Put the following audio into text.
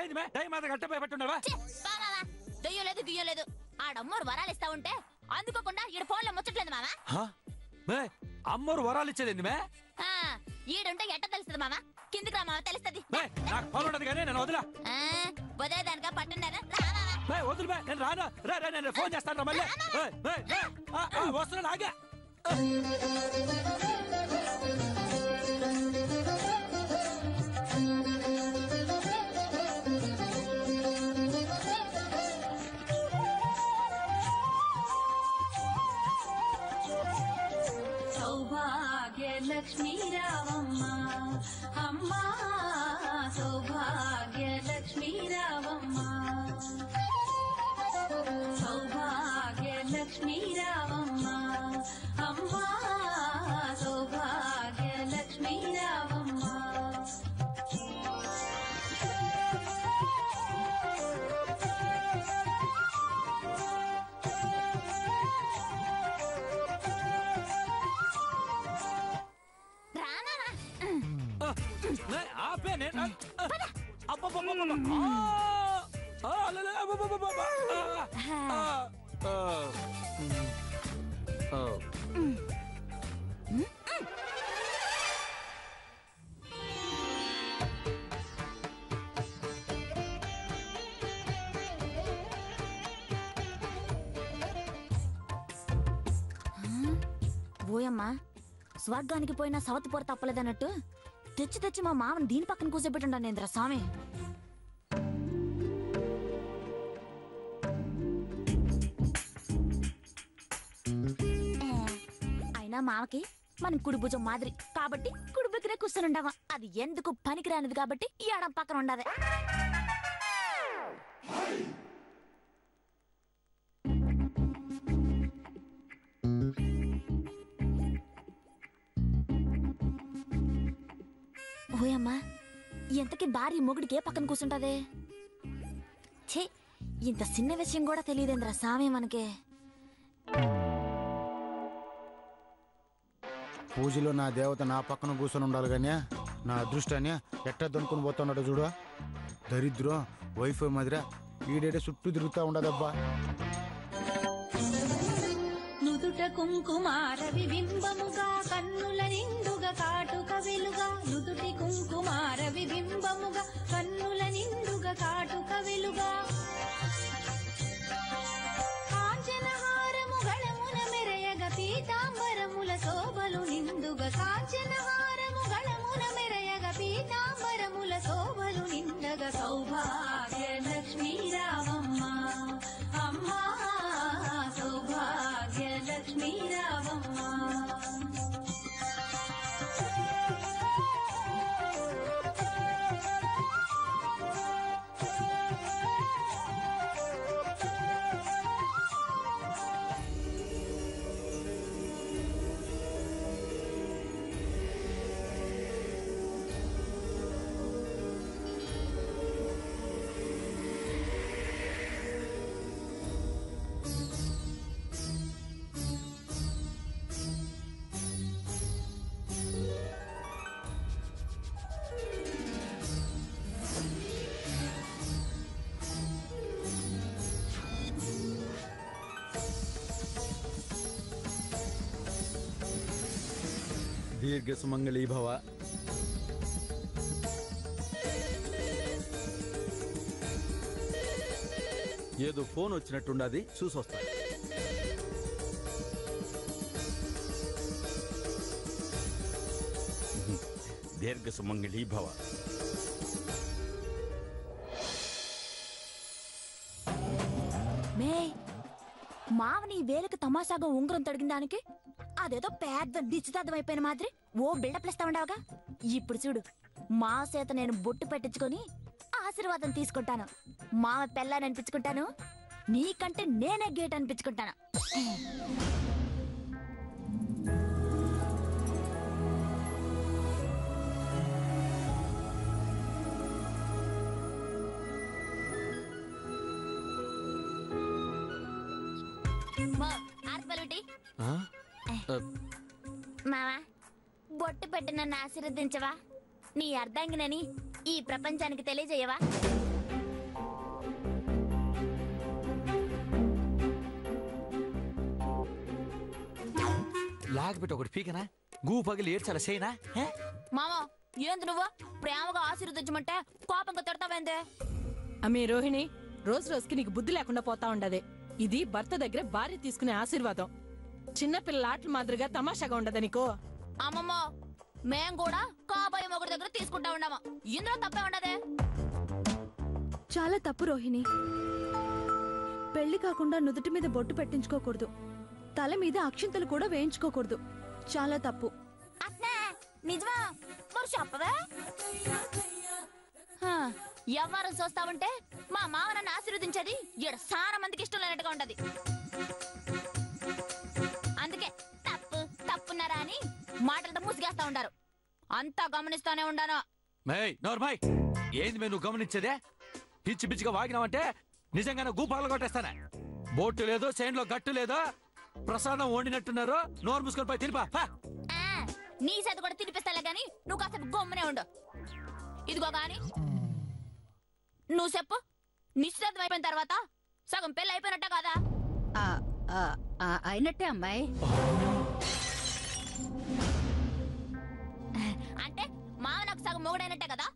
ఏంది మే దయ్యం మాత్రం గట్ట భయపెట్టున్నావా? దయ్యం లేదు గియ్యం లేదు. ఆడమ్మోరు వరాలు ఇస్తా ఉంటే అందుకోకుండా ఈడ ఫోన్లో ముచ్చట్లేదు మావా. అమ్మోరు వరాలు ఇచ్చేది మే? ఈడుంటే ఎట్ట తెలుస్తుంది మావా? కిందికి రా మావా, తెలుస్తుంది. నాకు ఫోన్ ఉండదు కానీ నేను వదిలా. వదిలేదానిక పట్టున్నారా? వదులు మే, నేను రాను. నేను ఫోన్ చేస్తాను మళ్ళీ. వస్తున్నా ఆగా. లక్ష్మీ రావమ్మ అమ్మ, సౌభాగ్య లక్ష్మీ రావమ్మ, సౌభాగ్య లక్ష్మీ రావమ్మ అమ్మ, సౌభాగ్య లక్ష్మీ రావమ్మ. ఆపే నేను ఓయమ్మా, స్వర్గానికి పోయినా సవతి పొర తప్పలేదన్నట్టు తెచ్చి తెచ్చి మా మామని దీని పక్కన కూర్చోబెట్టుండేంద్ర స్వామి. అయినా మామకి మనం కుడి భుజం మాదిరి కాబట్టి కుడి బుక్కినే కూర్చొని ఉండవా. అది ఎందుకు పనికిరానిది కాబట్టి ఈ ఆడం పక్కన ఉండదు. ఓయమ్మా, ఎంతకి భార్య మొగుడికి ఏ పక్కన కూర్చుంటదే? ఛే, ఇంత చిన్న విషయం కూడా తెలియదేంద్ర సామే మనకే. పూజలో నా దేవత నా పక్కన కూర్చొని ఉండాలి కానీ నా అదృష్టాన్ని ఎట్ట దొనుకుని పోతున్నాడు చూడు. దరిద్రం వైఫై మాదిరా ఈడేడే చుట్టూ తిరుగుతా ఉండదబ్బా. నుదుట కుంకుమార విబింబముగా కన్నుల నిండుగా కాటుక వెలుగా, నుదుటి కుంకుమార విబింబముగా కన్నుల నిండుగా కాటుక వెలుగా, కాంచనహారము గళమున మెరయగ పీతాంబరముల శోభలు నిండుగా, కాంచనహారము గళమున మెరయగ పీతాంబరముల శోభలు నిండగా, సౌభాగ్య లక్ష్మీ రావమ్మ అమ్మ, సౌభాగ్య లక్ష్మీ రావమ్మ. దీర్ఘ సుమంగళీ భవ. ఏదో ఫోన్ వచ్చినట్టుండది, చూసొస్తా. దీర్ఘ సుమంగళీ భవ. మే మావని వేలకు తమాషాగా ఉంగరం తొడిగిన దానికి అదేదో పెద్ద నిశ్చితార్థం అయిపోయిన మాదిరి ఓ బిల్డప్ ఇస్తా ఉండవుగా. ఇప్పుడు చూడు, మా చేత నేను బొట్టు పెట్టించుకొని ఆశీర్వాదం తీసుకుంటాను. మావ పెళ్ళాన్ని అనిపించుకుంటాను, నీకంటే నేనే గేట్ అనిపించుకుంటాను. మావా, బొట్టు పెట్టి నన్ను ఆశీర్వదించవా? నీ అర్ధాంగినని ఈ ప్రపంచానికి తెలియజేయవా? లాగబెట్టి ఒకటి పీకనా గూ పగిలి ఏడ్చాల చేయనా? మామా ఏంది నువ్వు ప్రేమగా ఆశీర్వదించమంటే కోపంగా తిడతావేందే? అమ్మే రోహిణి, రోజు రోజుకి నీకు బుద్ధి లేకుండా పోతా ఉండదే. ఇది భర్త దగ్గర భార్య తీసుకునే ఆశీర్వాదం. చిన్నపిల్లల ఆటల మాదిరిగా తమాషాగా ఉండదా నీకో? అమ్మమ్మ మేం కూడా కాబోయే మొగుడి దగ్గర తీసుకుంటా ఉన్నామా? ఇందులో తప్పే ఉండదే. చాలా తప్పు రోహిణి. పెళ్లి కాకుండా నుదుటి మీద బొట్టు పెట్టించుకోకూడదు, తల మీద అక్షింతలు కూడా వేయించుకోకూడదు. చాలా తప్పు. అట్నే నిజమా? మరి చెప్పవే. ఎవ్వరం చూస్తావంటే మా మామ నన్ను ఆశీర్వదించేది ఈడ చాలా మందికి ఇష్టం లేనట్టుగా ఉంటది. అందుకే తప్పు తప్పున్నారా అని మాటలతో ముసిగేస్తా ఉండారు. అంతా గమనిస్తానే ఉండాను. నోర్మాయ్, ఏంది మేము నువ్వు గమనించేదే? పిచ్చి పిచ్చిగా వాగినావంటే నిజంగానే గూపాలు కొట్టేస్తానే. బోటు లేదో చైన్లో గట్టు లేదో ప్రసాదం వండినట్టున్నారు. నోరు మూసుకొని పోయి తినిపా. నీ చేత కూడా తినిపిస్తాలే గాని నువ్వు కాసేపు గమ్మునే ఉండు. ఇదిగో గాని నువ్వు చెప్పు, నిశ్చితార్థం అయిపోయిన తర్వాత సగం పెళ్లి అయిపోయినట్టే కదా? అయినట్టే అమ్మాయి. అంటే మావ నాకు సగం మొగుడైనట్టే కదా?